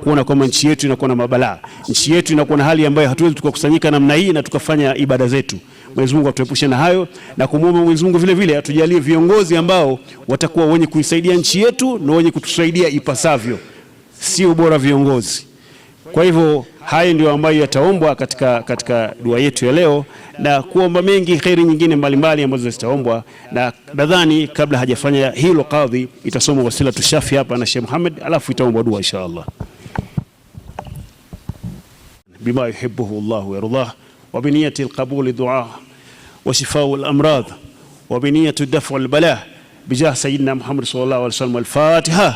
kuona kwamba nchi yetu inakuwa na mabalaa, nchi yetu inakuwa na hali ambayo hatuwezi tukakusanyika namna hii na tukafanya ibada zetu. Mwenyezi Mungu atuepushe na hayo, na kumuomba Mwenyezi Mungu vile vile atujalie viongozi ambao watakuwa wenye kuisaidia nchi yetu na wenye kutusaidia ipasavyo, sio bora viongozi. Kwa hivyo haya ndio ambayo yataombwa katika dua yetu ya leo, na kuomba mengi khairi nyingine mbalimbali ambazo zitaombwa, na nadhani kabla hajafanya hilo kadhi itasoma wasila tushafi hapa na Sheikh Muhammad, alafu itaombwa dua inshallah. Bima yuhibbuhu Allah wa yardah wa bi niyyati al-qabul du'a wa shifaa al-amrad wa bi niyyati daf'a al-bala bijah sayyidina Muhammad sallallahu alaihi wasallam. Al-Fatiha.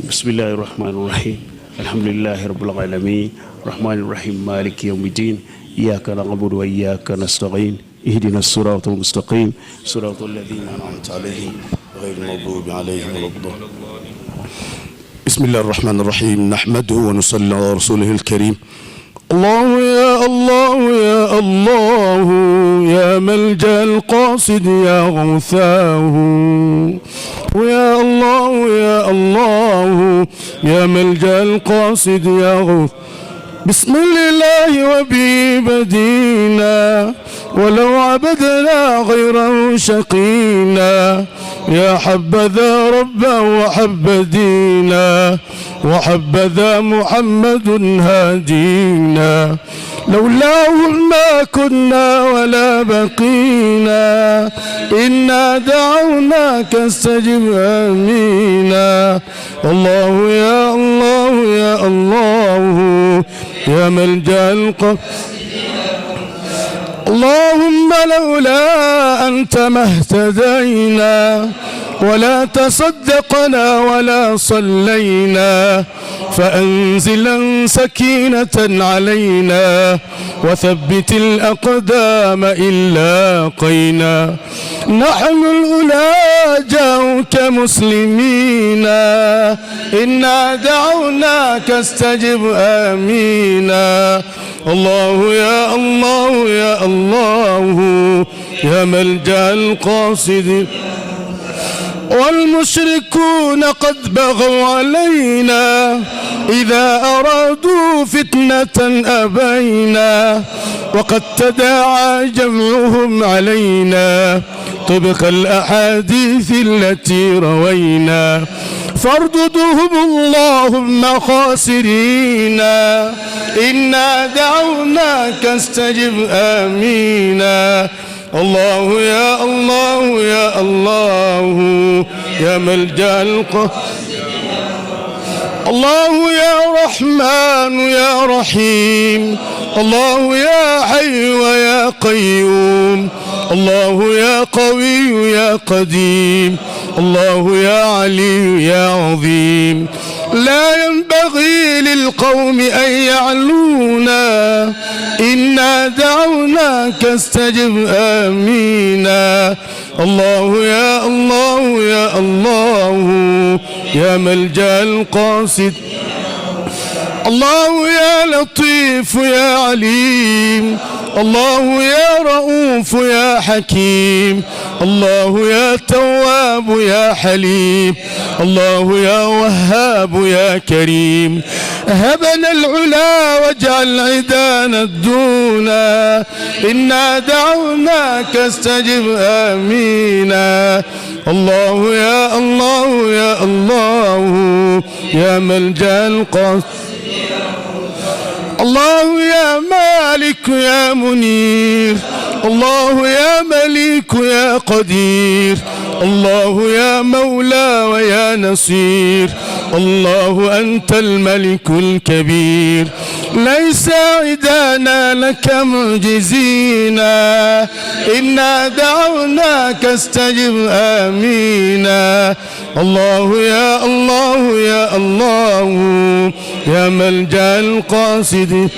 Bismillahir rahmanir rahim. Alhamdulillahi rabbil alamin. Rahmanir rahim. Maliki yawmiddin. Iyyaka na'budu wa iyyaka nasta'in. Ihdinas siratal mustaqim. Siratal ladzina an'amta alaihim ghayril maghdubi alaihim waladdallin. Bismillahir rahmanir rahim. Nahmaduhu wa nusalli ala rasulihil karim. الله يا الله يا الله يا ملجأ القاصد يا غوثاه، ويا الله يا الله يا ملجأ القاصد يا غوث. بسم الله وبه بدينا ولو عبدنا غيره شقينا، يا حبذا ربا وحب دينا وحبذا محمد هادينا، لولاه ما كنا ولا بقينا، إنا دعوناك استجب آمينا. الله يا الله يا الله يا ملجأ القلب. اللهم لولا أنت ما اهتدينا ولا تصدقنا ولا صلينا، فأنزلا سكينة علينا وثبت الأقدام إن لاقينا. نحن الأولى جاءوك مسلمين، إنا دعوناك استجب آمينا. الله يا الله يا الله يا ملجأ القاصد. والمشركون قد بغوا علينا، إذا أرادوا فتنة أبينا، وقد تداعى جمعهم علينا طبق الأحاديث التي روينا، فارددهم اللهم خاسرينا، إنا دعوناك استجب آمينا. الله يا الله يا الله يا ملجأ القهر. الله يا رحمن يا رحيم، الله يا حي ويا قيوم، الله يا قوي يا قديم، الله يا علي يا عظيم. لا ينبغي للقوم أن يعلونا، إنا دعوناك استجب آمينا. الله يا الله يا الله يا ملجأ القاصد. الله يا لطيف يا عليم، الله يا رؤوف يا حكيم، الله يا تواب يا حليم، الله يا وهاب يا كريم. هبنا العلا واجعل عدانا الدونا، إنا دعوناك استجب آمينا. الله يا الله يا الله يا ملجأ القاصد. الله يا مالك يا منير، الله يا مليك يا قدير، الله يا مولى ويا نصير، الله أنت الملك الكبير. ليس عدانا لك معجزينا، إنا دعوناك استجب آمينا. الله يا الله يا الله يا ملجأ القاصد.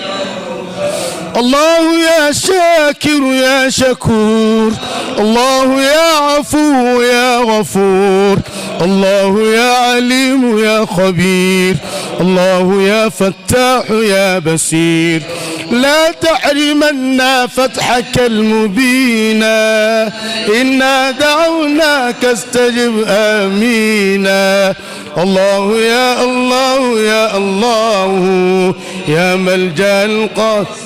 الله يا شاكر يا شكور، الله يا عفو يا غفور، الله يا عليم يا خبير، الله يا فتاح يا بصير. لا تحرمنا فتحك المبينا، إنا دعوناك استجب آمينا. الله يا الله يا الله يا ملجأ القاصد.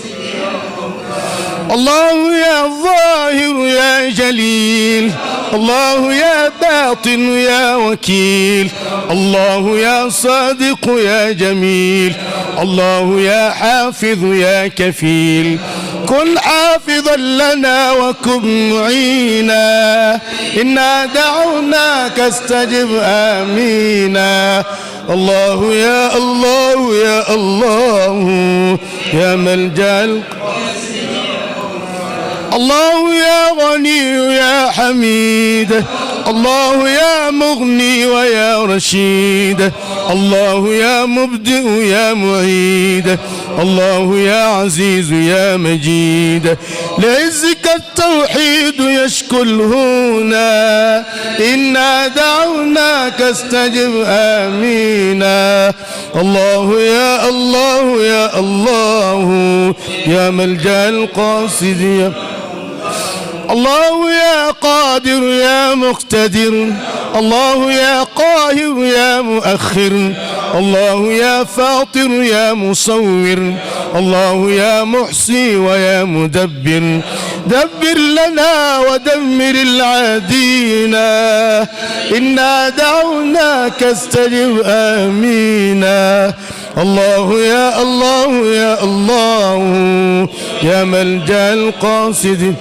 الله يا ظاهر يا جليل، الله يا باطن يا وكيل، الله يا صادق يا جميل، الله يا حافظ يا كفيل. كن حافظا لنا وكن معينا، إنا دعوناك استجب آمينا. الله يا الله يا الله يا ملجأ. الله يا غني يا حميد، الله يا مغني ويا رشيد، الله يا مبدئ يا معيد، الله يا عزيز يا مجيد. لعزك التوحيد يشكو الهنا، إنا دعوناك استجب آمينا. الله يا الله يا الله يا ملجأ القاصد يا الله يا قادر يا مقتدر، الله يا قاهر يا مؤخر، الله يا فاطر يا مصور، الله يا محصي ويا مدبر. دبر لنا ودمر العادين، إنا دعوناك استجب آمينا. الله يا الله يا الله يا ملجأ القاصد.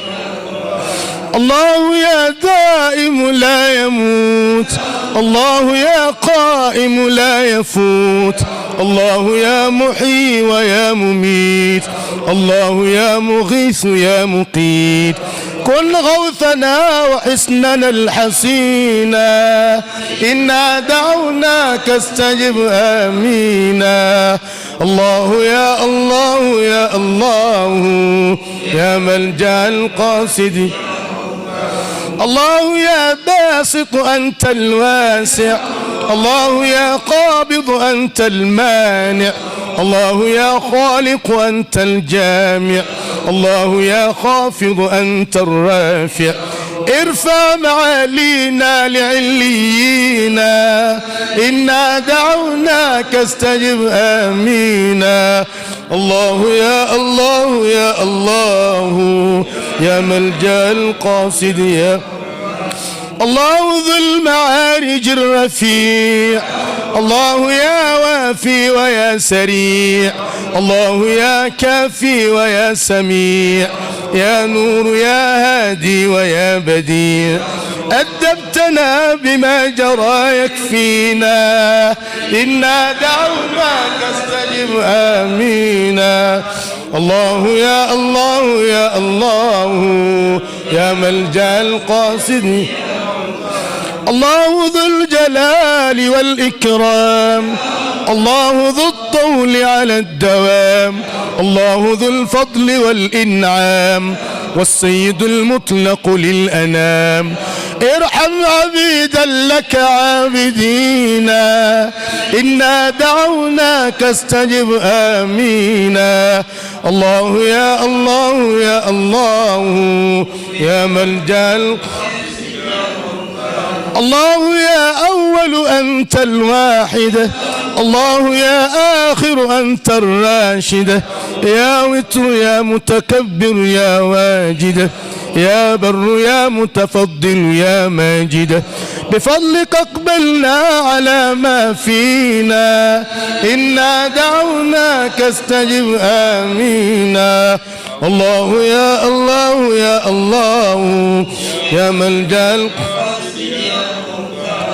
الله يا دائم لا يموت، الله يا قائم لا يفوت، الله يا محيي ويا مميت، الله يا مغيث يا مقيت. كن غوثنا وحسننا الحسينا، إنا دعوناك استجب آمينا. الله يا الله يا الله يا ملجأ القاصد. الله يا باسط أنت الواسع، الله يا قابض أنت المانع، الله يا خالق أنت الجامع، الله يا خافض أنت الرافع. ارفع معالينا لعلينا، إنا دعوناك استجب آمينا. الله يا الله يا الله يا ملجأ القاصد يا الله ذو المعارج الرفيع، الله يا وافي ويا سريع، الله يا كافي ويا سميع، يا نور يا هادي ويا بديع. أدبتنا بما جرى يكفينا، إنا دعوناك استجب آمينا. الله يا الله يا الله يا ملجأ القاصد. الله ذو الجلال والإكرام، الله ذو الطول على الدوام، الله ذو الفضل والإنعام، والسيد المطلق للأنام. ارحم عبيدا لك عابدينا، إنا دعوناك استجب آمينا. الله يا الله يا الله يا ملجأ. الله يا أول أنت الواحد، الله يا آخر أنت الراشد، يا وتر يا متكبر يا واجد، يا بر يا متفضل يا ماجد. بفضلك اقبلنا على ما فينا، إنا دعوناك استجب آمينا. الله يا الله يا الله يا ملجأ.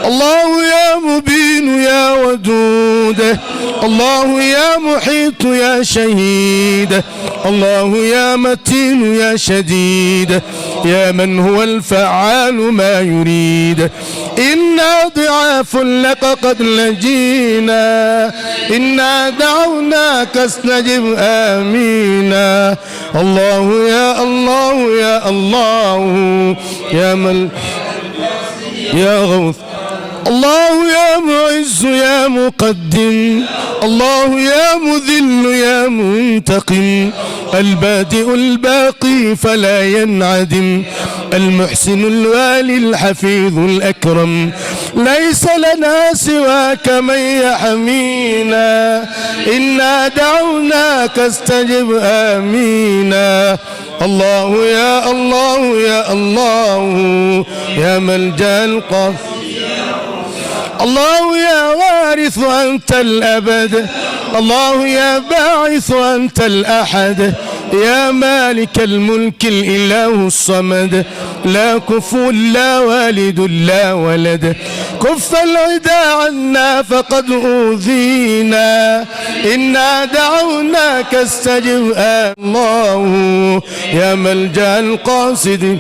الله يا مبين يا ودود، الله يا محيط يا شهيد، الله يا متين يا شديد، يا من هو الفعال ما يريد. إنا ضعاف لك قد لجينا، إنا دعوناك استجب آمينا. الله يا الله يا الله يا من يا غوث. الله يا معز يا مقدم، الله يا مذل يا منتقم، البادئ الباقي فلا ينعدم، المحسن الوالي الحفيظ الأكرم. ليس لنا سواك من يحمينا إنا دعوناك استجب آمينا الله يا الله يا الله يا ملجأ القاصد الله يا وارث أنت الأبد الله يا باعث أنت الأحد يا مالك الملك الإله الصمد لا كفو لا والد لا ولد كف العدا عنا فقد أوذينا إنا دعوناك استجب الله يا ملجأ القاصد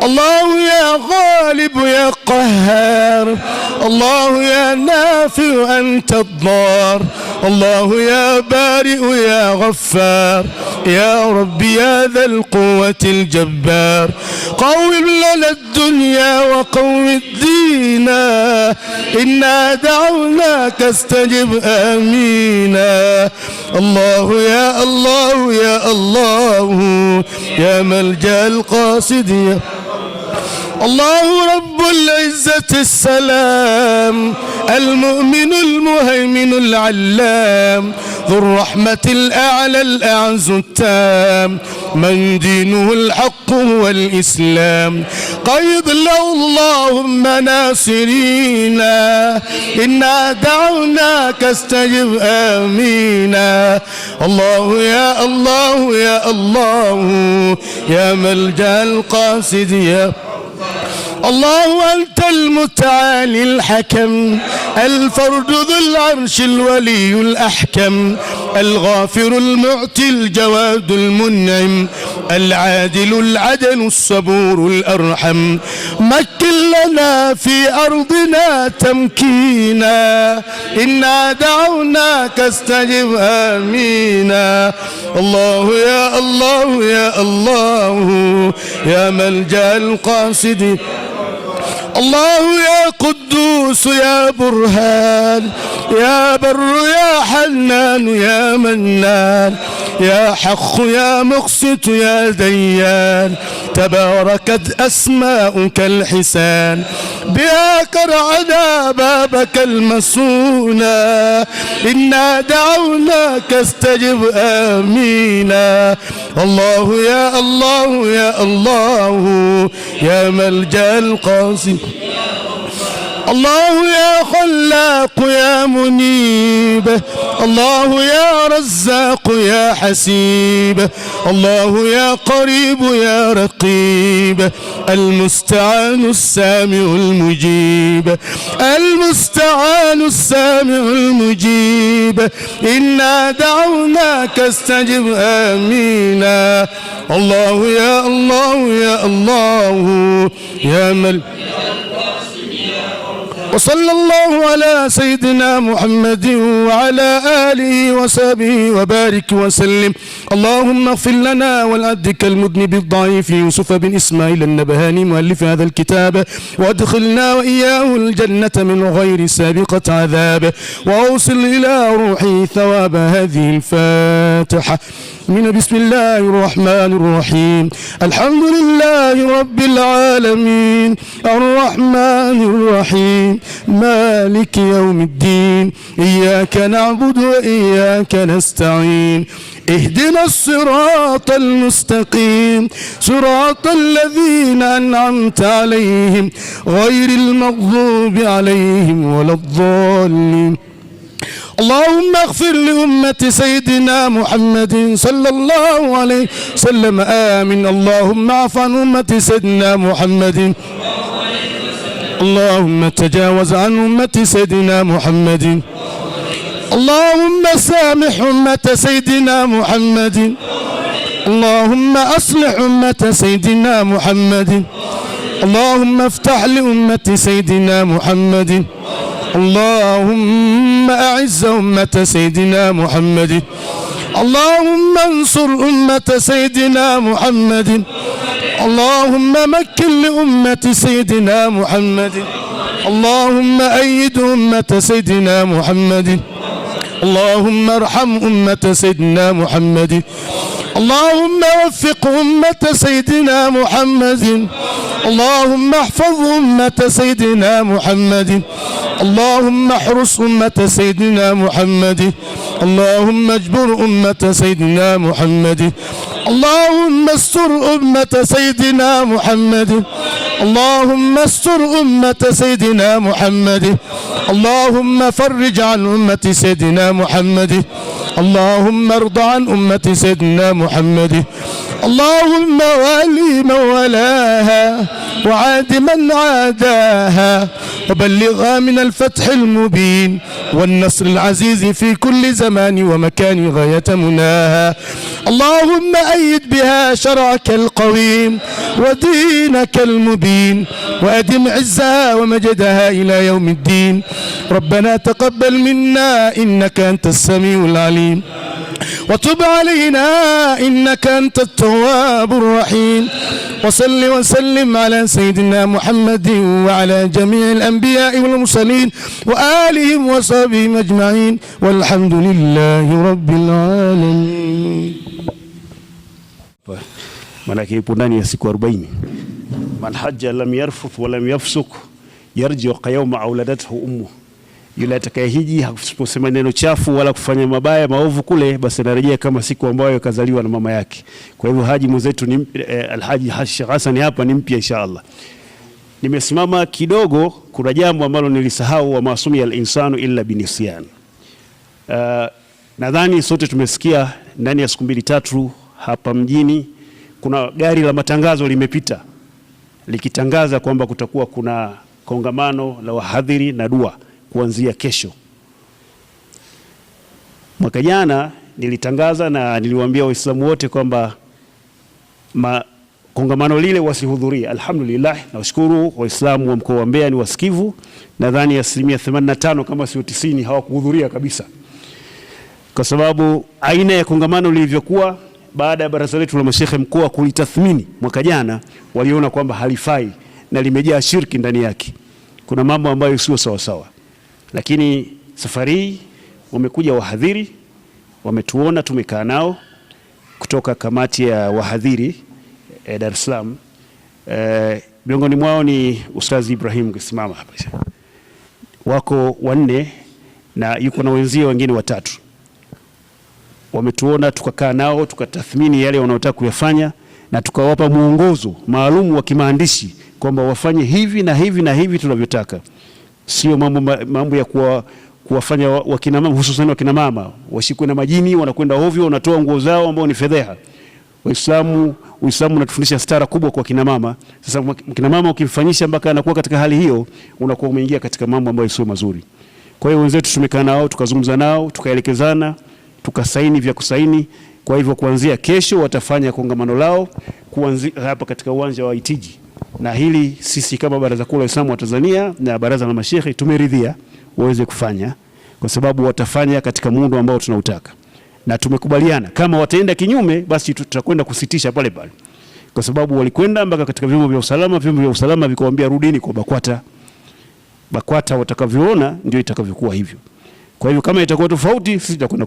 الله يا غالب يا قهار الله يا نافع أنت الضار الله يا بارئ يا غفار يا رب يا ذا القوة الجبار قوم لنا الدنيا وقوم الدين إنا دعوناك استجب آمينا الله يا الله يا الله يا ملجأ القاصد الله رب العزة السلام المؤمن المهيمن العلام ذو الرحمة الأعلى الأعز التام من دينه الحق هو الإسلام قيض له اللهم ناصرينا إنا دعوناك استجب آمينا الله يا الله يا الله يا ملجأ القاصد يا الله أنت المتعالي الحكم الفرد ذو العرش الولي الأحكم الغافر المعطي الجواد المنعم العادل العدل الصبور الأرحم مكن لنا في أرضنا تمكينا إنا دعوناك استجب آمينا الله يا الله يا الله يا ملجأ القاصد الله يا قدوس يا برهان يا بر يا حنان يا منان يا حق يا مقسط يا ديان تباركت أسماؤك الحسان بها كرعنا بابك المسونا إنا دعوناك استجب آمينا الله يا الله يا الله يا ملجأ القاصد الله يا خلاق يا منيب الله يا رزاق يا حسيب الله يا قريب يا رقيب المستعان السامع المجيب المستعان السامع المجيب إنا دعوناك استجب آمينا الله يا الله يا الله يا ملك وصلى الله على سيدنا محمد وعلى آله وصحبه وبارك وسلم اللهم اغفر لنا ولعبدك المذنب الضعيف يوسف بن إسماعيل النبهاني مؤلف هذا الكتاب وادخلنا وإياه الجنة من غير سابقة عذاب وأوصل إلى روحي ثواب هذه الفاتحة من بسم الله الرحمن الرحيم الحمد لله رب العالمين الرحمن الرحيم مالك يوم الدين إياك نعبد وإياك نستعين اهدنا الصراط المستقيم صراط الذين أنعمت عليهم غير المغضوب عليهم ولا الضالين اللهم اغفر لأمة سيدنا محمد صلى الله عليه وسلم آمين اللهم اعف عن أمة سيدنا محمد اللهم تجاوز عن أمة سيدنا محمد اللهم سامح أمة سيدنا محمد اللهم أصلح أمة سيدنا محمد اللهم افتح لأمة سيدنا محمد اللهم أعز أمة سيدنا محمد اللهم انصر أمة سيدنا محمد اللهم مكن لأمة سيدنا محمد اللهم أيد أمة سيدنا محمد اللهم ارحم أمة سيدنا محمد اللهم وفق أمة سيدنا محمد اللهم احفظ أمة سيدنا محمد، اللهم احرس أمة سيدنا محمد، اللهم اجبر أمة سيدنا محمد، اللهم استر أمة سيدنا محمد، اللهم استر أمة سيدنا محمد، اللهم فرج عن أمة سيدنا محمد، اللهم ارض عن أمة سيدنا محمد، اللهم والي من ولاها وعاد من عاداها، وبلغها من الفتح المبين والنصر العزيز في كل زمان ومكان غاية مناها. اللهم أيد بها شرعك القويم ودينك المبين، وأدم عزها ومجدها إلى يوم الدين. ربنا تقبل منا إنك أنت السميع العليم، وتب علينا إنك أنت التواب الرحيم. وصل وسلم على سيدنا محمد وعلى جميع الأنبياء والمرسلين وآلهم وصحبهم أجمعين، والحمد لله رب العالمين. Manake ipo ndani ya siku 40. Man hajja lam yarfuth wa lam yafsuk yarji'u yawma awladathu ummu, yule atakayehiji hakusema neno chafu wala kufanya mabaya maovu kule, basi anarejea kama siku ambayo kazaliwa na mama yake. Kwa hivyo haji mwenzetu ni Alhaji Sheikh Hassan hapa ni mpya inshallah. Nimesimama kidogo, kuna jambo ambalo nilisahau, wa masumi al-insanu illa binisyan. Nadhani sote tumesikia ndani ya siku 2-3 hapa mjini kuna gari la matangazo limepita likitangaza kwamba kutakuwa kuna kongamano la wahadhiri na dua kuanzia kesho. Mwaka jana nilitangaza na niliwaambia Waislamu wote kwamba kongamano lile wasihudhurie. Alhamdulillah, nashukuru Waislamu wa mkoa wa Mbeya ni wasikivu. Nadhani 85% kama sio 90 hawakuhudhuria kabisa, kwa sababu aina ya kongamano lilivyokuwa, baada ya baraza letu la mashehe mkoa kulitathmini mwaka jana, waliona kwamba halifai na limejaa shirki ndani yake. Kuna mambo ambayo sio sawa sawa, lakini safari hii wamekuja wahadhiri, wametuona, tumekaa nao kutoka kamati ya wahadhiri Dar es Salaam. Miongoni mwao ni Ustaz Ibrahim Kisimama hapa, wako 4 na yuko na wenzio wengine 3. Wametuona, tukakaa nao, tukatathmini yale wanaotaka kuyafanya na tukawapa mwongozo maalum wa kimaandishi kwamba wafanye hivi na hivi na hivi tunavyotaka. Sio mambo ya kuwafanya wakina mama, hususan wakina mama washikwe na majini, wanakwenda ovyo, wanatoa nguo zao ambao ni fedheha. Uislamu unatufundisha stara kubwa kwa kina mama. Sasa kina mama ukimfanyisha mpaka anakuwa katika hali hiyo, unakuwa umeingia katika mambo ambayo sio mazuri. Kwa hiyo wenzetu tumekaa nao, tukazungumza nao, tukaelekezana, tukasaini vya kusaini. Kwa hivyo kuanzia kesho watafanya kongamano lao kuanzia hapa katika uwanja wa Itigi, na hili sisi kama Baraza Kuu la Waislamu wa Tanzania na Baraza la Mashehe tumeridhia waweze kufanya, kwa sababu watafanya katika muundo ambao tunautaka, na tumekubaliana kama wataenda kinyume basi tutakwenda kusitisha pale pale, kwa sababu walikwenda mpaka katika vyombo vya usalama vikawaambia rudini kwa BAKWATA watakavyoona ndio itakavyokuwa hivyo. Kwa hivyo kama itakuwa tofauti sisi tutakwenda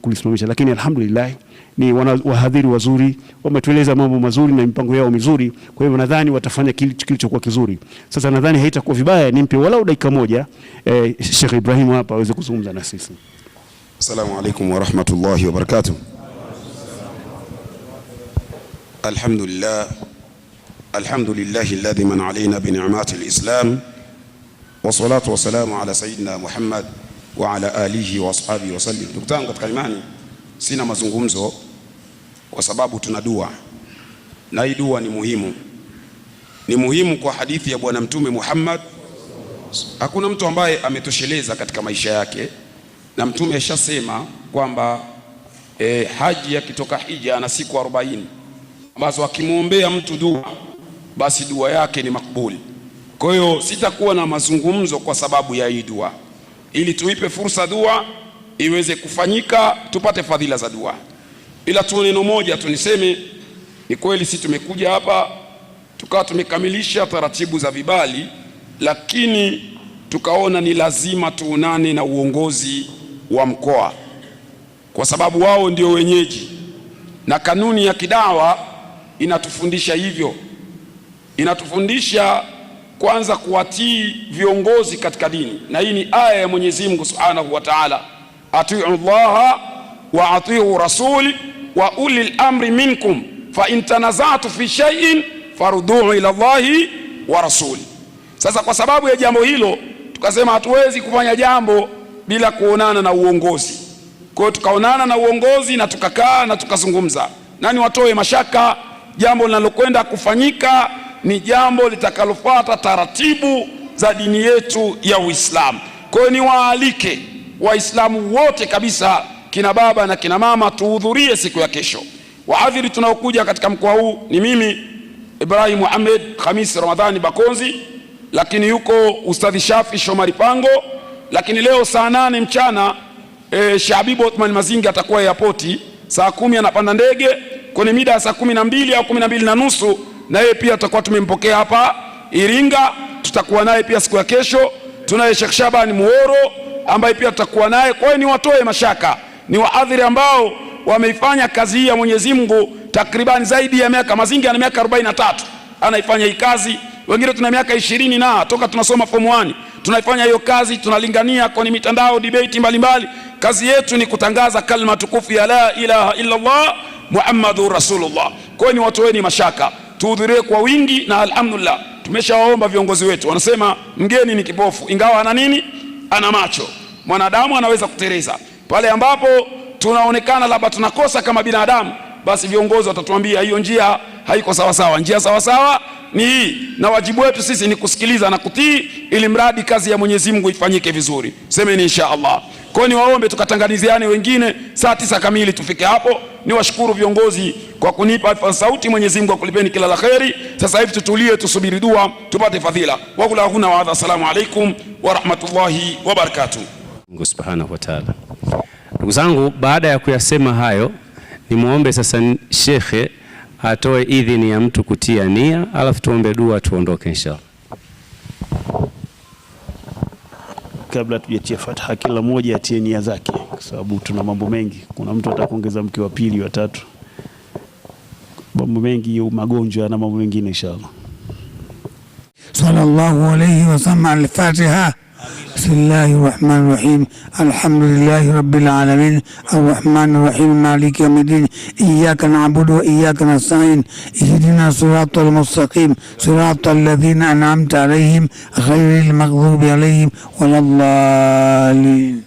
kulisimamisha, lakini alhamdulillah ni wahadhiri wazuri, wametueleza mambo mazuri na mipango yao mizuri. Kwa hivyo nadhani watafanya kilichokuwa kizuri. Sasa nadhani haitakuwa vibaya nimpe walau dakika moja Sheikh Ibrahim hapa aweze kuzungumza na sisi. Assalamu alaykum wa rahmatullahi wa barakatuh. Alhamdulillah alladhi man alayna bi ni'mati al-islam wa salatu wa salamu ala sayyidina Muhammad wa ala alihi wa ashabihi wa sallim. Ndugu zangu katika imani, sina mazungumzo kwa sababu tuna dua, na hii dua ni muhimu kwa hadithi ya Bwana Mtume Muhammad. Hakuna mtu ambaye ametosheleza katika maisha yake, na Mtume ashasema kwamba haji akitoka hija ana siku 40 ambazo akimwombea mtu dua basi dua yake ni makbuli. Kwa hiyo sitakuwa na mazungumzo kwa sababu ya hii dua, ili tuipe fursa dua iweze kufanyika, tupate fadhila za dua. Ila tu neno moja tuniseme, ni kweli sisi tumekuja hapa tukawa tumekamilisha taratibu za vibali, lakini tukaona ni lazima tuonane na uongozi wa mkoa, kwa sababu wao ndio wenyeji na kanuni ya kidawa inatufundisha hivyo. inatufundisha kwanza kuwatii viongozi katika dini, na hii ni aya ya Mwenyezi Mungu Subhanahu wa Ta'ala, atiu Allaha wa atiu rasul wa ulil amri minkum fa in tanaza'tu fi shay'in farudduhu ila Allahi wa rasuli. Sasa kwa sababu ya jambo hilo tukasema hatuwezi kufanya jambo bila kuonana na uongozi. Kwa hiyo tukaonana na uongozi na tukakaa na tukazungumza, nani watoe mashaka jambo linalokwenda kufanyika ni jambo litakalofuata taratibu za dini yetu ya Uislamu. Kwa hiyo niwaalike Waislamu wote kabisa, kina baba na kina mama, tuhudhurie siku ya kesho. Waadhiri tunaokuja katika mkoa huu ni mimi Ibrahim Muhammad Khamis Ramadhani Bakonzi, lakini yuko Ustadhi Shafi Shomari Pango, lakini leo saa 8 mchana Shabibu Othman Mazingi atakuwa airport, saa 10 anapanda ndege, kwenye mida ya saa 12 au 12:30 na yeye pia tutakuwa tumempokea hapa Iringa. Tutakuwa naye pia siku ya kesho. Tunaye Sheikh Shaban Muoro ambaye pia tutakuwa naye. Kwa hiyo ni watoe mashaka, ni waadhiri ambao wameifanya kazi hii ya Mwenyezi Mungu takriban zaidi ya miaka. Mazingi ana miaka 43 anaifanya hii kazi, wengine tuna miaka 20 na toka tunasoma form 1 tunaifanya hiyo kazi, tunalingania kwenye mitandao, debate mbalimbali. Kazi yetu ni kutangaza kalma tukufu ya la ilaha illa Allah Muhammadur Rasulullah. Kwa hiyo ni watoeni mashaka, tuhudhurie kwa wingi, na alhamdulillah tumeshawaomba viongozi wetu. Wanasema mgeni ni kipofu ingawa ana nini, ana macho. Mwanadamu anaweza kuteleza pale ambapo tunaonekana labda tunakosa kama binadamu, basi viongozi watatuambia hiyo njia haiko sawa sawa, njia sawa sawa ni hii, na wajibu wetu sisi ni kusikiliza na kutii, ili mradi kazi ya Mwenyezi Mungu ifanyike vizuri. Semeni insha Allah. Kwa hiyo niwaombe tukatanganiziane wengine saa 9 kamili tufike hapo. Niwashukuru viongozi kwa kunipa sauti. Mwenyezi Mungu akulipeni kila la kheri. Sasa hivi tutulie, tusubiri dua tupate fadhila. Wa kula huna wa hadha. Assalamu alaikum wa rahmatullahi wa barakatuh. Mungu Subhanahu wa Ta'ala. Ndugu zangu, baada ya kuyasema hayo, nimuombe sasa shekhe atoe idhini ya mtu kutia nia, alafu tuombe dua tuondoke inshallah. Kabla tujatia Fatiha, kila mmoja atie nia zake, kwa sababu tuna mambo mengi. Kuna mtu atakuongeza mke wa pili, wa tatu, mambo mengi, magonjwa na mambo mengine inshallah. Sallallahu alayhi wa sallam. Al-Fatiha. Bismillahir Rahmanir Rahim. Alhamdulillahi Rabbil Alamin. Ar-Rahmanir Rahim. Maliki Yawmiddin. Iyyaka na'budu wa iyyaka nasta'in. Ihdina siratal mustaqim. Siratal ladzina an'amta alayhim ghayril maghdubi alayhim waladdallin.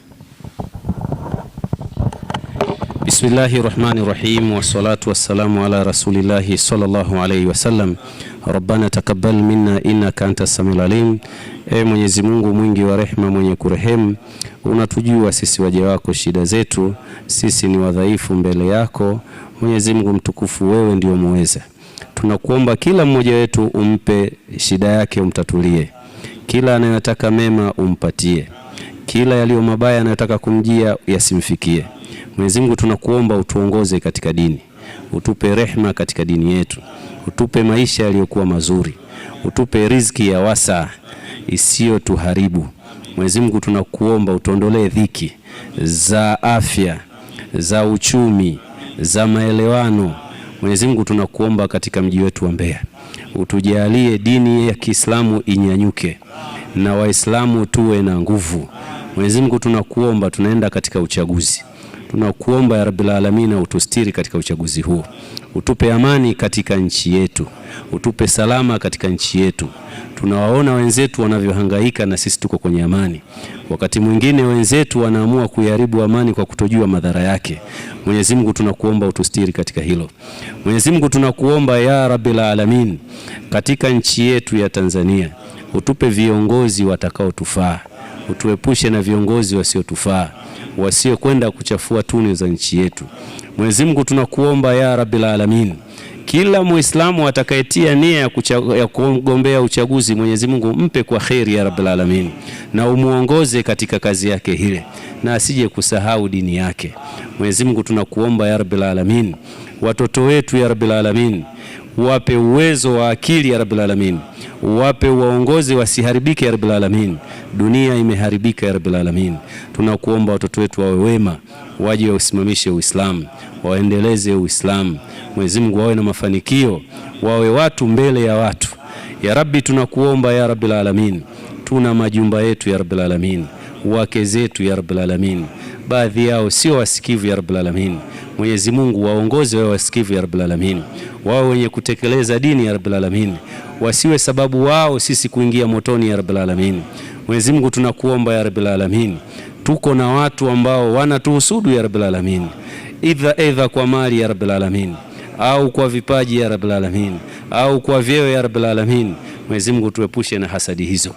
Bismillahir Rahmanir Rahim. Wassalatu wassalamu ala Rasulillahi sallallahu alayhi wasallam. Rabbana takabbal minna innaka antas samiul alim. Mwenyezi Mungu mwingi wa rehema, mwenye kurehemu, unatujua sisi waja wako shida zetu, sisi ni wadhaifu mbele yako. Mwenyezi Mungu mtukufu, wewe ndio muweza. Tunakuomba kila mmoja wetu umpe shida yake, umtatulie. Kila anayotaka mema umpatie, kila yaliyo mabaya anayotaka kumjia yasimfikie. Mwenyezi Mungu tunakuomba utuongoze katika dini, utupe rehema katika dini yetu, utupe maisha yaliyokuwa mazuri, utupe riziki ya wasa isiyo tuharibu. Mwenyezi Mungu tunakuomba utuondolee dhiki za afya, za uchumi, za maelewano. Mwenyezi Mungu tunakuomba katika mji wetu wa Mbeya utujalie dini ya Kiislamu inyanyuke na Waislamu tuwe na nguvu. Mwenyezi Mungu tunakuomba, tunaenda katika uchaguzi, tunakuomba ya Rabbil Alamin utustiri katika uchaguzi huu, utupe amani katika nchi yetu, utupe salama katika nchi yetu. Tunawaona wenzetu wanavyohangaika na sisi tuko kwenye amani. Wakati mwingine wenzetu wanaamua kuiharibu amani kwa kutojua madhara yake. Mwenyezi Mungu tunakuomba utustiri katika hilo. Mwenyezi Mungu tunakuomba ya Rabbil Alamin, katika nchi yetu ya Tanzania utupe viongozi watakaotufaa, utuepushe na viongozi wasiotufaa, wasio kwenda kuchafua tunu za nchi yetu. Mwenyezi Mungu tunakuomba ya Rabbil Alamin, kila Muislamu atakayetia nia ya kugombea uchaguzi, Mwenyezi Mungu mpe kwa kheri ya Rabbil Alamin, na umuongoze katika kazi yake hile, na asije kusahau dini yake. Mwenyezi Mungu tunakuomba ya Rabbil Alamin, watoto wetu ya Rabbil Alamin wape uwezo wa akili ya Rabbil Alamin, wape waongozi wasiharibike ya Rabbil Alamin. Dunia imeharibika ya Rabbil Alamin. Tunakuomba watoto wetu wawe wema, waje wausimamishe Uislamu, waendeleze Uislamu. Mwenyezi Mungu wawe na mafanikio, wawe watu mbele ya watu. Ya Rabbi, tunakuomba ya Rabbil alamin, tuna majumba yetu ya Rabbil alamin, wake zetu ya Rabbil alamin, baadhi yao sio wasikivu ya Rabbil alamin. Mwenyezi Mungu waongoze wao wasikivu ya Rabbil alamin, wao wenye kutekeleza dini ya Rabbil alamin, wasiwe sababu wao sisi kuingia motoni ya Rabbil alamin. Mwenyezi Mungu tunakuomba ya Rabbil alamin, tuko na watu ambao wanatuhusudu ya Rabbil alamin, idha kwa mali ya Rabbil alamin, au kwa vipaji ya Rabbil alamin, au kwa vyeo ya Rabbil alamin. Mwenyezi Mungu tuepushe na hasadi hizo.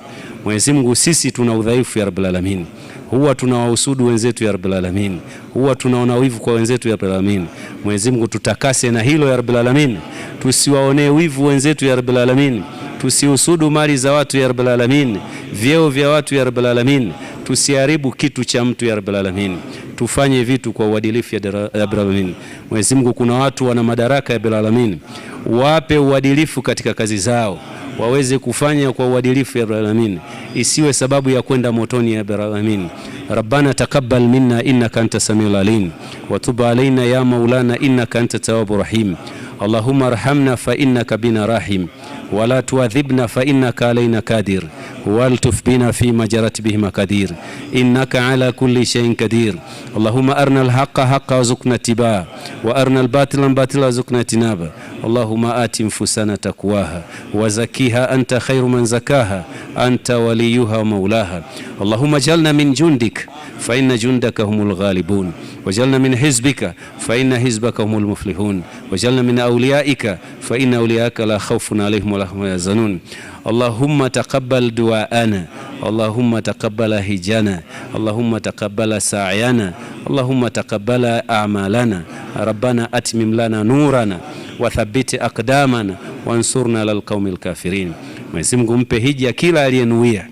Mwenyezi Mungu, sisi tuna udhaifu ya Rabbil alamin, huwa tunawahusudu wenzetu ya Rabbil alamin, huwa tunaona wivu kwa wenzetu ya Rabbil alamin. Mwenyezi Mungu tutakase na hilo ya Rabbil alamin, tusiwaonee wivu wenzetu ya Rabbil alamin, tusihusudu mali za watu ya Rabbil alamin, vyeo vya watu ya Rabbil alamin, tusiharibu kitu cha mtu ya Rabbil alamin, tufanye vitu kwa uadilifu ya Rabbil alamin. Mwenyezi Mungu, kuna watu wana madaraka ya Rabbil alamin, wape uadilifu katika kazi zao, waweze kufanya kwa uadilifu ya Rabbil alamin, isiwe sababu ya kwenda motoni ya Rabbil alamin. Rabbana taqabbal minna innaka anta samiul alim wa tub alaina ya maulana innaka anta tawwabur rahim. Allahumma arhamna fa innaka bina rahim wa la tuadhibna fa innaka alaina qadir waltuf bina fi majarat bihi maqadir innaka ala kulli shay'in qadir. Allahumma arina al-haqqa haqqan warzuqna ittibaa wa arina al-batila batila warzuqna ijtinaba. Allahumma ati nfusana taqwaha wa zakkiha anta khairu man zakaha anta waliyuha wa maulaha. Allahumma jalna min jundik fa inna jundaka humul ghalibun wajalna min hizbika fa inna hizbaka humul muflihun wajalna min awliyaika fa inna awliyaaka la khawfun alayhim wa la hum yahzanun. Allahumma taqabbal du'aana, Allahumma taqabbal hijana, Allahumma taqabbal sa'yana, Allahumma taqabbal a'malana. Rabbana atmim lana nurana wa thabbit aqdamana wansurna alal qaumil kafirin. Mwenyezi Mungu mpe hija kila aliyenuia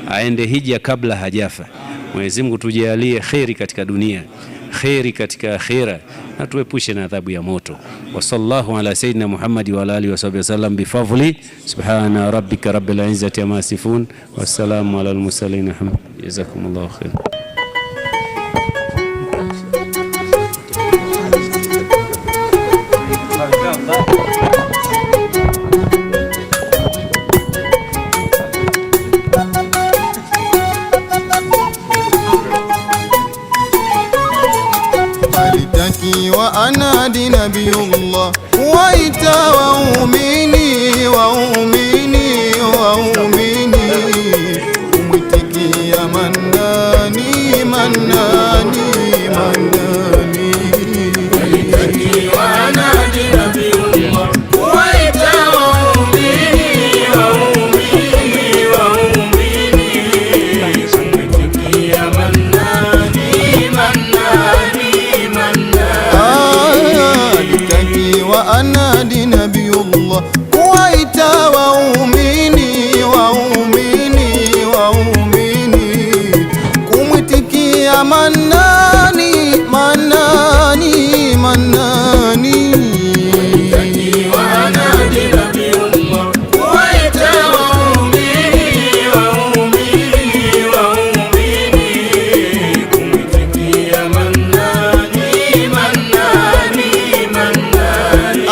aende hija kabla hajafa. Mwenyezi Mungu tujalie khairi katika dunia, khairi katika akhira, na tuepushe na adhabu ya moto. Wa sallallahu ala sayyidina Muhammad wa ala alihi wa sahbihi wasallam bi fadli. Subhana rabbika rabbil izzati amma yasifun wa salamun ala al mursalin. Jazakumullahu khairan. وأنادي نبي الله وإتا وأؤمني وأؤمني وأؤمني ومتكي يا مناني مناني مناني ومتكي وأنادي نبي الله وإتا وأؤمني وأؤمني وأؤمني ومتكي يا مناني مناني وأنادي نبي الله كويتا وأؤمني وأؤمني وأؤمني كومتكي يا مناني مناني مناني وأنادي نبي الله كويتا وأؤمني وأؤمني وأؤمني كومتكي يا مناني مناني مناني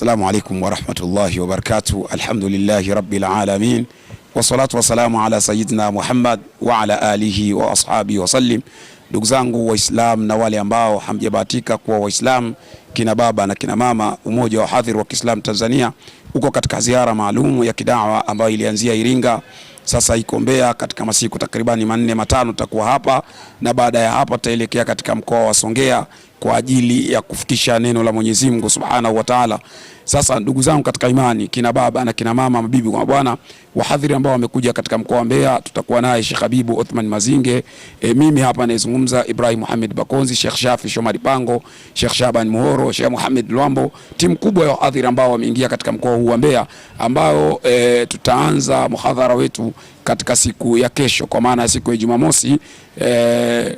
Assalamu alaikum wa rahmatullahi wa barakatuh. Alhamdulillahi rabbil alamin. Wassalatu wassalamu ala sayyidina Muhammad wa ala alihi wa ashabihi wa sallim. Ndugu zangu Waislamu na wale ambao hamjabahatika kuwa Waislamu, kina baba na kina mama, umoja wa hadhir wa Kiislamu Tanzania uko katika ziara maalum ya kidawa ambayo ilianzia Iringa, sasa iko Mbeya. Katika masiku takribani 4-5 tutakuwa hapa, na baada ya hapa tutaelekea katika mkoa wa Songea kwa ajili ya kufikisha neno la Mwenyezi Mungu Subhanahu wa Ta'ala. Sasa ndugu zangu katika imani, kina baba na kina mama, mabibi kwa bwana, wahadhiri ambao wamekuja katika mkoa wa Mbeya, tutakuwa naye Sheikh Habibu Uthman Mazinge, mimi hapa naizungumza Ibrahim Muhammad Bakonzi, Sheikh Shafi Shomari Pango, Sheikh Shaban Muhoro, Sheikh Muhammad Luambo, timu kubwa ya wahadhiri ambao wameingia katika mkoa huu wa Mbeya, ambao tutaanza muhadhara wetu katika siku ya kesho, kwa maana siku ya Jumamosi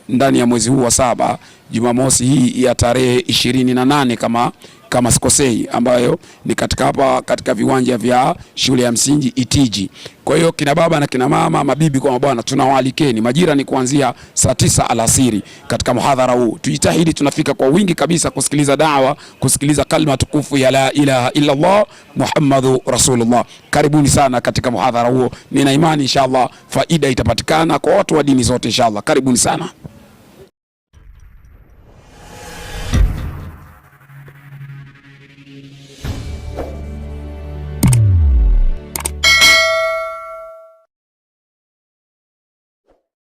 ndani ya mwezi huu wa 7, Jumamosi hii ya tarehe 28 kama sikosei, ambayo ni katika hapa katika viwanja vya shule ya msingi Itiji. Kwa hiyo kina baba na kina mama, mabibi kwa mabwana, tunawaalikeni. Majira ni kuanzia saa 9 alasiri katika muhadhara huu. Tujitahidi tunafika kwa wingi kabisa kusikiliza dawa, kusikiliza kalima tukufu ya la ilaha illa Allah Muhammadu Rasulullah. Karibuni sana katika muhadhara huo. Nina imani inshallah faida itapatikana kwa watu wa dini zote inshallah. Karibuni sana.